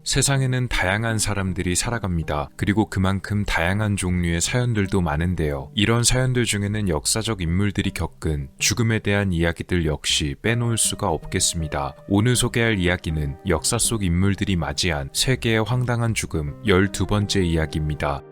세상에는 다양한 사람들이 살아갑니다. 그리고 그만큼 다양한 종류의 사연들도 많은데요. 이런 사연들 중에는 역사적 인물들이 겪은 죽음에 대한 이야기들 역시 빼놓을 수가 없겠습니다. 오늘 소개할 이야기는 역사 속 인물들이 맞이한 세계의 황당한 죽음 12번째 이야기입니다.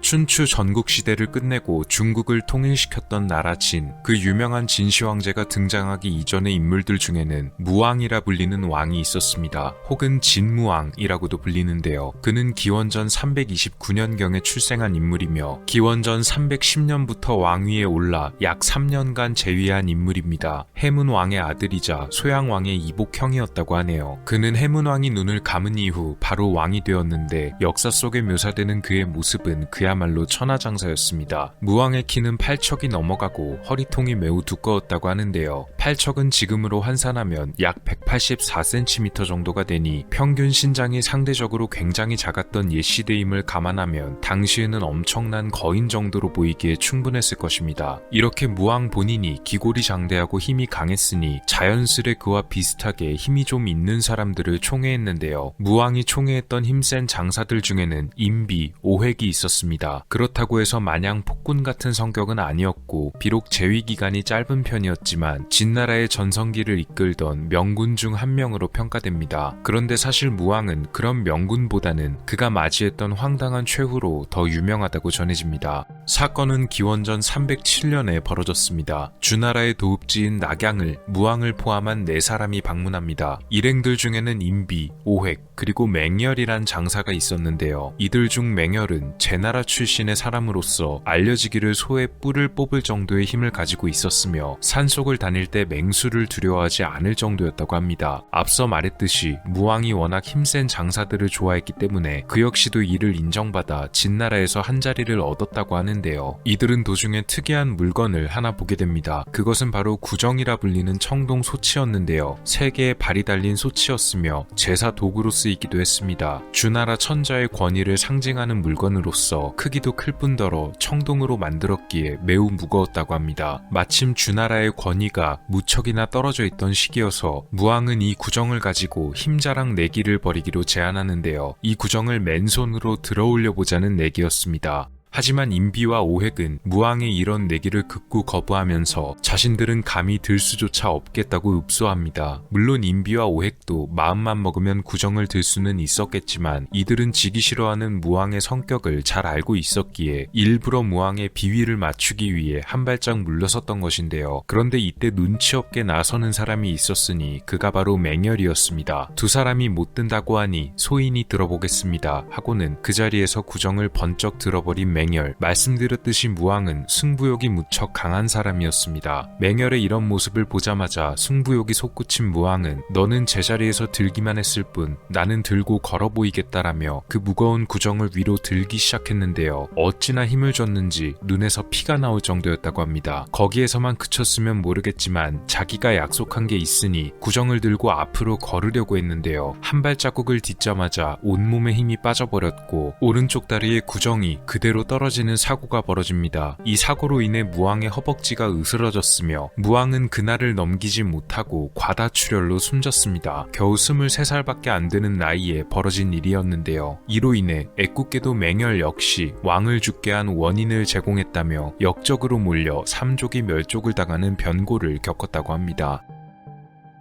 춘추 전국시대를 끝내고 중국을 통일시켰던 나라 진, 그 유명한 진시 황제가 등장하기 이전의 인물들 중에는 무왕이라 불리는 왕이 있었습니다. 혹은 진무왕이라고도 불리는데요. 그는 기원전 329년경에 출생한 인물이며 기원전 310년부터 왕위에 올라 약 3년간 재위한 인물입니다. 해문왕의 아들이자 소양왕의 이복형이었다고 하네요. 그는 해문왕이 눈을 감은 이후 바로 왕이 되었는데 역사 속에 묘사되는 그의 모습은 그야말로 천하장사였습니다. 무왕의 키는 8척이 넘어가고 허리통이 매우 두꺼웠다고 하는데요. 8척은 지금으로 환산하면 약 184cm 정도가 되니 평균 신장이 상대적으로 굉장히 작았던 옛 시대임을 감안하면 당시에는 엄청난 거인 정도로 보이기에 충분했을 것입니다. 이렇게 무왕 본인이 기골이 장대하고 힘이 강했으니 자연스레 그와 비슷하게 힘이 좀 있는 사람들을 총애했는데요. 무왕이 총애했던 힘센 장사들 중에는 임비, 오획이 있었습니다. 그렇다고 해서 마냥 폭군 같은 성격은 아니었고 비록 재위 기간이 짧은 편이었지만 진나라의 전성기를 이끌던 명군 중 한 명으로 평가됩니다. 그런데 사실 무왕은 그런 명군보다는 그가 맞이했던 황당한 최후로 더 유명하다고 전해집니다. 사건은 기원전 307년에 벌어졌습니다. 주나라의 도읍지인 낙양을 무왕을 포함한 4사람이 방문합니다. 일행들 중에는 임비, 오획, 그리고 맹열이란 장사가 있었는데요. 이들 중 맹열은 제나라 출신의 사람으로서 알려지기를 소의 뿔을 뽑을 정도의 힘을 가지고 있었으며 산속을 다닐 때 맹수를 두려워하지 않을 정도였다고 합니다. 앞서 말했듯이 무왕이 워낙 힘센 장사들을 좋아했기 때문에 그 역시도 이를 인정받아 진나라에서 한 자리를 얻었다고 하는데요. 이들은 도중에 특이한 물건을 하나 보게 됩니다. 그것은 바로 구정이라 불리는 청동 소치였는데요. 3개의 발이 달린 소치였으며 제사 도구로 쓰이기도 했습니다. 주나라 천자의 권위를 상징하는 물건으로서 크기도 클 뿐더러 청동으로 만들었기에 매우 무거웠다고 합니다. 마침 주나라의 권위가 무척이나 떨어져 있던 시기여서 무왕은 이 구정을 가지고 힘자랑 내기를 벌이기로 제안하는데요. 이 구정을 맨손으로 들어올려 보자는 내기였습니다. 하지만 임비와 오획은 무왕의 이런 내기를 극구 거부하면서 자신들은 감히 들 수조차 없겠다고 읍소합니다. 물론 임비와 오획도 마음만 먹으면 구정을 들 수는 있었겠지만 이들은 지기 싫어하는 무왕의 성격을 잘 알고 있었기에 일부러 무왕의 비위를 맞추기 위해 한 발짝 물러섰던 것인데요. 그런데 이때 눈치 없게 나서는 사람이 있었으니 그가 바로 맹열이었습니다. 두 사람이 못 든다고 하니 소인이 들어보겠습니다 하고는 그 자리에서 구정을 번쩍 들어버린 맹열. 말씀드렸듯이 무왕은 승부욕이 무척 강한 사람이었습니다. 맹열의 이런 모습을 보자마자 승부욕이 솟구친 무왕은 너는 제자리에서 들기만 했을 뿐 나는 들고 걸어 보이겠다라며 그 무거운 구정을 위로 들기 시작했는데요. 어찌나 힘을 줬는지 눈에서 피가 나올 정도였다고 합니다. 거기에서만 그쳤으면 모르겠지만 자기가 약속한 게 있으니 구정을 들고 앞으로 걸으려고 했는데요. 한 발자국을 딛자마자 온몸에 힘이 빠져버렸고 오른쪽 다리에 구정이 그대로 떨어지는 사고가 벌어집니다. 이 사고로 인해 무왕의 허벅지가 으스러졌으며 무왕은 그날을 넘기지 못하고 과다출혈로 숨졌습니다. 겨우 23살밖에 안 되는 나이에 벌어진 일이었는데요. 이로 인해 애꿎게도 맹열 역시 왕을 죽게 한 원인을 제공했다며 역적으로 몰려 삼족이 멸족을 당하는 변고를 겪었다고 합니다.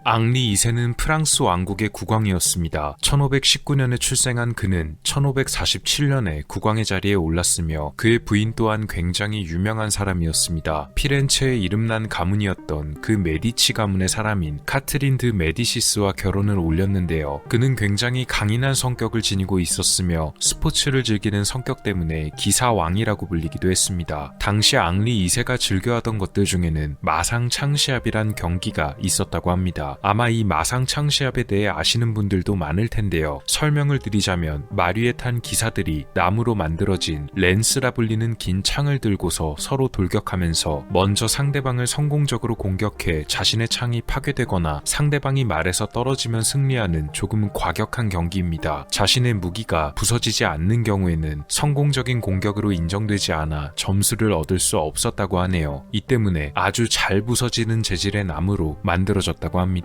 앙리 2세는 프랑스 왕국의 국왕이었습니다. 1519년에 출생한 그는 1547년에 국왕의 자리에 올랐으며 그의 부인 또한 굉장히 유명한 사람이었습니다. 피렌체의 이름난 가문이었던 그 메디치 가문의 사람인 카트린 드 메디시스와 결혼을 올렸는데요. 그는 굉장히 강인한 성격을 지니고 있었으며 스포츠를 즐기는 성격 때문에 기사왕이라고 불리기도 했습니다. 당시 앙리 2세가 즐겨하던 것들 중에는 마상창시합이란 경기가 있었다고 합니다. 아마 이 마상창시합에 대해 아시는 분들도 많을 텐데요. 설명을 드리자면 말 위에 탄 기사들이 나무로 만들어진 랜스라 불리는 긴 창을 들고서 서로 돌격하면서 먼저 상대방을 성공적으로 공격해 자신의 창이 파괴되거나 상대방이 말에서 떨어지면 승리하는 조금 과격한 경기입니다. 자신의 무기가 부서지지 않는 경우에는 성공적인 공격으로 인정되지 않아 점수를 얻을 수 없었다고 하네요. 이 때문에 아주 잘 부서지는 재질의 나무로 만들어졌다고 합니다.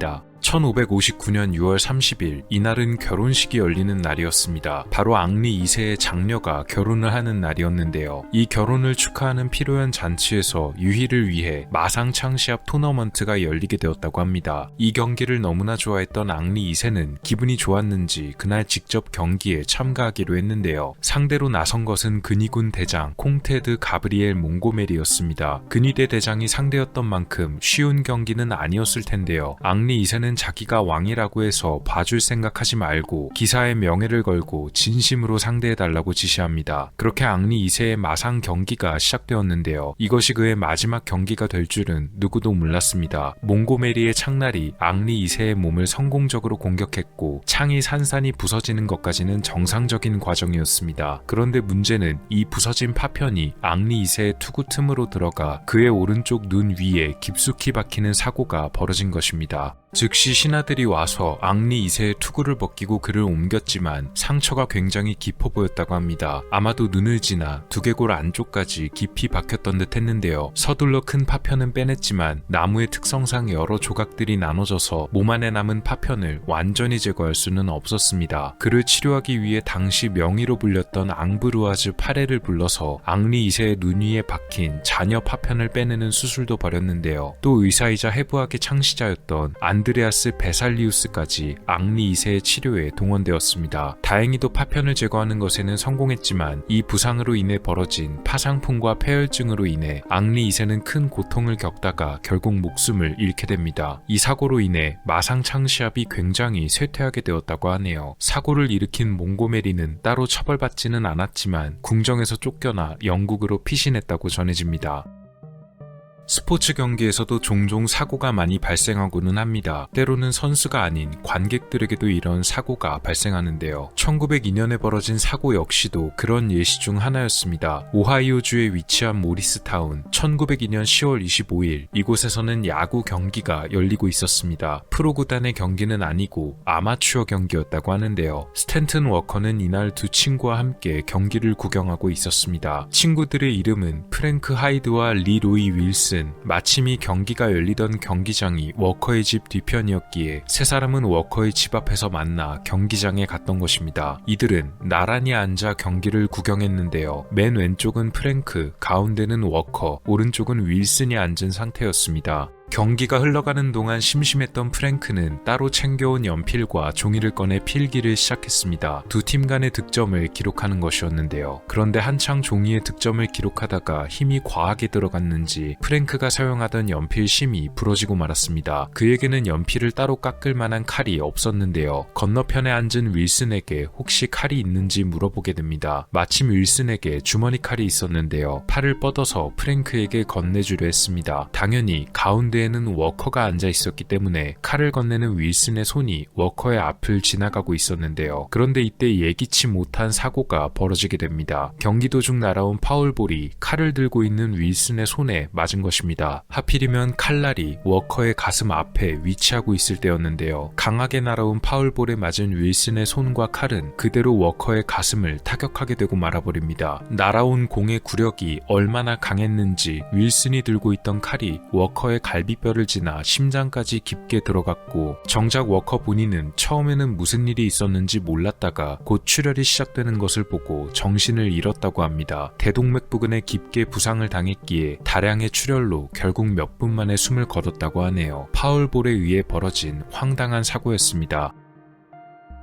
1559년 6월 30일, 이날은 결혼식이 열리는 날이었습니다. 바로 앙리 2세의 장녀가 결혼을 하는 날이었는데요. 이 결혼을 축하하는 피로연 잔치에서 유희를 위해 마상창시합 토너먼트가 열리게 되었다고 합니다. 이 경기를 너무나 좋아했던 앙리 2세는 기분이 좋았는지 그날 직접 경기에 참가하기로 했는데요. 상대로 나선 것은 근위군 대장 콩테드 가브리엘 몽고메리였습니다. 근위대 대장이 상대였던 만큼 쉬운 경기는 아니었을 텐데요. 앙리 2세는 자기가 왕이라고 해서 봐줄 생각하지 말고 기사의 명예를 걸고 진심으로 상대해달라고 지시합니다. 그렇게 앙리 2세의 마상 경기가 시작되었는데요. 이것이 그의 마지막 경기가 될 줄은 누구도 몰랐습니다. 몽고메리의 창날이 앙리 2세의 몸을 성공적으로 공격했고 창이 산산이 부서지는 것까지는 정상적인 과정이었습니다. 그런데 문제는 이 부서진 파편이 앙리 2세의 투구 틈으로 들어가 그의 오른쪽 눈 위에 깊숙이 박히는 사고가 벌어진 것입니다. 즉시 신하들이 와서 앙리 2세의 투구를 벗기고 그를 옮겼지만 상처가 굉장히 깊어 보였다고 합니다. 아마도 눈을 지나 두개골 안쪽까지 깊이 박혔던 듯 했는데요. 서둘러 큰 파편은 빼냈지만 나무의 특성상 여러 조각들이 나눠져서 몸 안에 남은 파편을 완전히 제거할 수는 없었습니다. 그를 치료하기 위해 당시 명의로 불렸던 앙브루아즈 파레를 불러서 앙리 2세의 눈 위에 박힌 잔여 파편을 빼내는 수술도 벌였는데요. 또 의사이자 해부학의 창시자였던 안드레아스 베살리우스까지 앙리 2세의 치료에 동원되었습니다. 다행히도 파편을 제거하는 것에는 성공했지만 이 부상으로 인해 벌어진 파상풍과 폐혈증으로 인해 앙리 2세는 큰 고통을 겪다가 결국 목숨을 잃게 됩니다. 이 사고로 인해 마상창시합이 굉장히 쇠퇴하게 되었다고 하네요. 사고를 일으킨 몽고메리는 따로 처벌받지는 않았지만 궁정에서 쫓겨나 영국으로 피신했다고 전해집니다. 스포츠 경기에서도 종종 사고가 많이 발생하고는 합니다. 때로는 선수가 아닌 관객들에게도 이런 사고가 발생하는데요. 1902년에 벌어진 사고 역시도 그런 예시 중 하나였습니다. 오하이오주에 위치한 모리스타운, 1902년 10월 25일 이곳에서는 야구 경기가 열리고 있었습니다. 프로구단의 경기는 아니고 아마추어 경기였다고 하는데요. 스탠튼 워커는 이날 두 친구와 함께 경기를 구경하고 있었습니다. 친구들의 이름은 프랭크 하이드와 리 로이 윌슨. 마침 이 경기가 열리던 경기장이 워커의 집 뒤편이었기에 세 사람은 워커의 집 앞에서 만나 경기장에 갔던 것입니다. 이들은 나란히 앉아 경기를 구경했는데요. 맨 왼쪽은 프랭크, 가운데는 워커, 오른쪽은 윌슨이 앉은 상태였습니다. 경기가 흘러가는 동안 심심했던 프랭크는 따로 챙겨온 연필과 종이를 꺼내 필기를 시작했습니다. 두 팀 간의 득점을 기록하는 것이었는데요. 그런데 한창 종이에 득점을 기록하다가 힘이 과하게 들어갔는지 프랭크가 사용하던 연필 심이 부러지고 말았습니다. 그에게는 연필을 따로 깎을 만한 칼이 없었는데요. 건너편에 앉은 윌슨에게 혹시 칼이 있는지 물어보게 됩니다. 마침 윌슨에게 주머니 칼이 있었는데요. 팔을 뻗어서 프랭크에게 건네주려 했습니다. 당연히 가운데 에는 워커가 앉아 있었기 때문에 칼을 건네는 윌슨의 손이 워커의 앞을 지나가고 있었는데요. 그런데 이때 예기치 못한 사고가 벌어지게 됩니다. 경기 도중 날아온 파울볼이 칼을 들고 있는 윌슨의 손에 맞은 것입니다. 하필이면 칼날이 워커의 가슴 앞에 위치하고 있을 때였는데요. 강하게 날아온 파울볼에 맞은 윌슨의 손과 칼은 그대로 워커의 가슴을 타격하게 되고 말아버립니다. 날아온 공의 구력이 얼마나 강했는지 윌슨이 들고 있던 칼이 워커의 갈비뼈를 지나 심장까지 깊게 들어갔고 정작 워커 본인은 처음에는 무슨 일이 있었는지 몰랐다가 곧 출혈이 시작되는 것을 보고 정신을 잃었다고 합니다. 대동맥 부근에 깊게 부상을 당했기에 다량의 출혈로 결국 몇 분 만에 숨을 거뒀다고 하네요. 파울볼에 의해 벌어진 황당한 사고였습니다.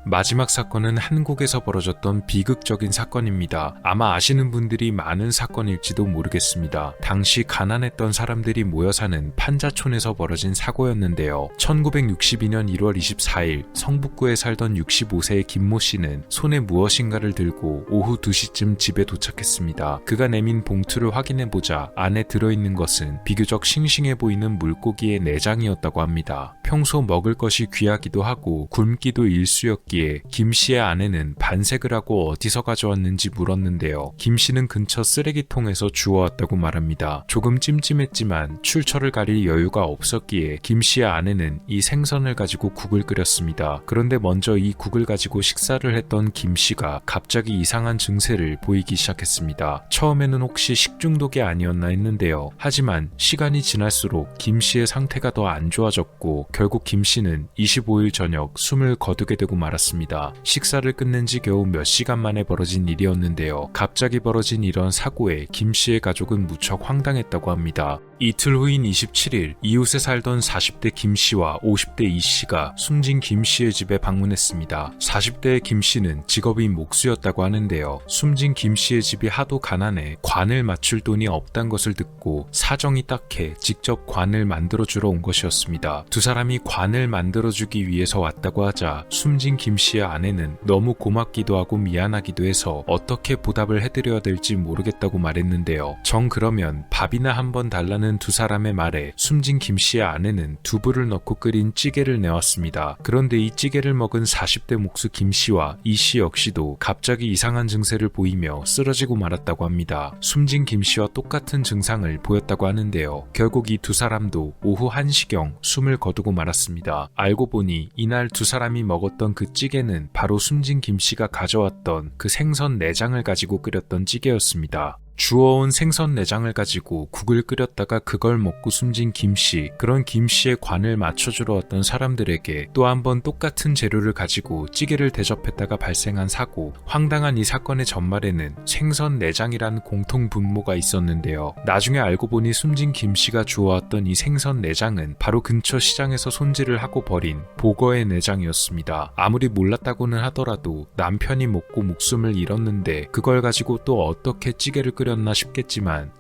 마지막 사건은 한국에서 벌어졌던 비극적인 사건입니다. 아마 아시는 분들이 많은 사건일지도 모르겠습니다. 당시 가난했던 사람들이 모여 사는 판자촌에서 벌어진 사고였는데요. 1962년 1월 24일 성북구에 살던 65세의 김모 씨는 손에 무엇인가를 들고 오후 2시쯤 집에 도착했습니다. 그가 내민 봉투를 확인해보자 안에 들어있는 것은 비교적 싱싱해 보이는 물고기의 내장이었다고 합니다. 평소 먹을 것이 귀하기도 하고 굶기도 일쑤였기에 김 씨의 아내는 반색을 하고 어디서 가져왔는지 물었는데요. 김 씨는 근처 쓰레기통에서 주워왔다고 말합니다. 조금 찜찜했지만 출처를 가릴 여유가 없었기에 김 씨의 아내는 이 생선을 가지고 국을 끓였습니다. 그런데 먼저 이 국을 가지고 식사를 했던 김 씨가 갑자기 이상한 증세를 보이기 시작했습니다. 처음에는 혹시 식중독이 아니었나 했는데요. 하지만 시간이 지날수록 김 씨의 상태가 더 안 좋아졌고 결국 김 씨는 25일 저녁 숨을 거두게 되고 말았습니다. 식사를 끝낸 지 겨우 몇 시간 만에 벌어진 일이었는데요. 갑자기 벌어진 이런 사고에 김 씨의 가족은 무척 황당했다고 합니다. 이틀 후인 27일 이웃에 살던 40대 김 씨와 50대 이 씨가 숨진 김 씨의 집에 방문했습니다. 40대의 김 씨는 직업이 목수였다고 하는데요. 숨진 김 씨의 집이 하도 가난해 관을 맞출 돈이 없단 것을 듣고 사정이 딱해 직접 관을 만들어주러 온 것이었습니다. 두 사람이 관을 만들어주기 위해서 왔다고 하자 숨진 김 씨의 아내는 너무 고맙기도 하고 미안하기도 해서 어떻게 보답을 해드려야 될지 모르겠다고 말했는데요. 정 그러면 밥이나 한번 달라는 두 사람의 말에 숨진 김 씨의 아내는 두부를 넣고 끓인 찌개를 내왔습니다. 그런데 이 찌개를 먹은 40대 목수 김 씨와 이 씨 역시도 갑자기 이상한 증세를 보이며 쓰러지고 말았다고 합니다. 숨진 김 씨와 똑같은 증상을 보였다고 하는데요. 결국 이 두 사람도 오후 1시경 숨을 거두고 말았습니다. 알고 보니 이날 두 사람이 먹었던 그 찌개는 바로 숨진 김 씨가 가져왔던 그 생선 내장을 가지고 끓였던 찌개였습니다. 주워온 생선 내장을 가지고 국을 끓였다가 그걸 먹고 숨진 김 씨, 그런 김 씨의 관을 맞춰주러 왔던 사람들에게 또 한 번 똑같은 재료를 가지고 찌개를 대접했다가 발생한 사고. 황당한 이 사건의 전말에는 생선 내장이라는 공통 분모가 있었는데요. 나중에 알고 보니 숨진 김 씨가 주워왔던 이 생선 내장은 바로 근처 시장에서 손질을 하고 버린 보거의 내장이었습니다. 아무리 몰랐다고는 하더라도 남편이 먹고 목숨을 잃었는데 그걸 가지고 또 어떻게 찌개를 끓였나 싶겠지만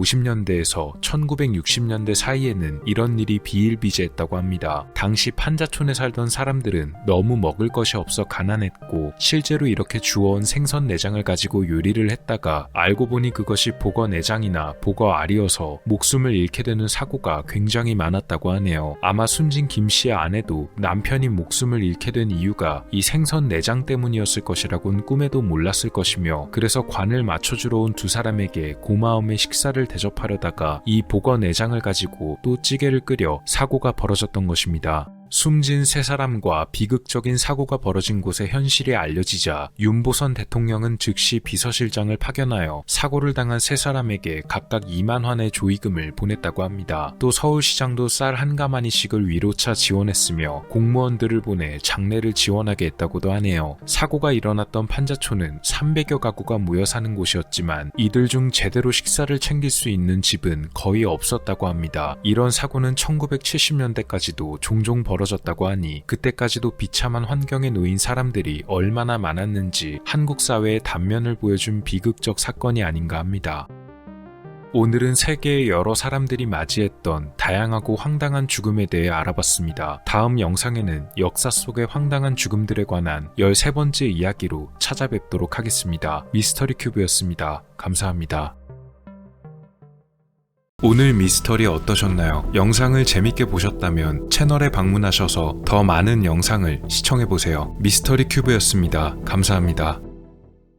1950년대에서 1960년대 사이에는 이런 일이 비일비재했다고 합니다. 당시 판자촌에 살던 사람들은 너무 먹을 것이 없어 가난했고 실제로 이렇게 주워온 생선 내장을 가지고 요리를 했다가 알고 보니 그것이 보거 내장이나 보거 알이어서 목숨을 잃게 되는 사고가 굉장히 많았다고 하네요. 아마 숨진 김 씨의 아내도 남편이 목숨을 잃게 된 이유가 이 생선 내장 때문이었을 것이라고는 꿈에도 몰랐을 것이며 그래서 관을 맞춰주러 온 두 사람에게 고마움의 식사를 대접하려다가 이 보거 내장을 가지고 또 찌개를 끓여 사고가 벌어졌던 것입니다. 숨진 세 사람과 비극적인 사고가 벌어진 곳의 현실이 알려지자 윤보선 대통령은 즉시 비서실장을 파견하여 사고를 당한 세 사람에게 각각 2만 환의 조의금을 보냈다고 합니다. 또 서울시장도 쌀 한 가마니씩을 위로차 지원했으며 공무원들을 보내 장례를 지원하게 했다고도 하네요. 사고가 일어났던 판자촌은 300여 가구가 모여 사는 곳이었지만 이들 중 제대로 식사를 챙길 수 있는 집은 거의 없었다고 합니다. 이런 사고는 1970년대까지도 종종 벌어졌다고 하니 그때까지도 비참한 환경에 놓인 사람들이 얼마나 많았는지 한국 사회의 단면을 보여준 비극적 사건이 아닌가 합니다. 오늘은 세계의 여러 사람들이 맞이했던 다양하고 황당한 죽음에 대해 알아봤습니다. 다음 영상에는 역사 속의 황당한 죽음들에 관한 13번째 이야기로 찾아뵙도록 하겠습니다. 미스터리 큐브였습니다. 감사합니다. 오늘 미스터리 어떠셨나요? 영상을 재밌게 보셨다면 채널에 방문하셔서 더 많은 영상을 시청해보세요. 미스터리 큐브였습니다. 감사합니다.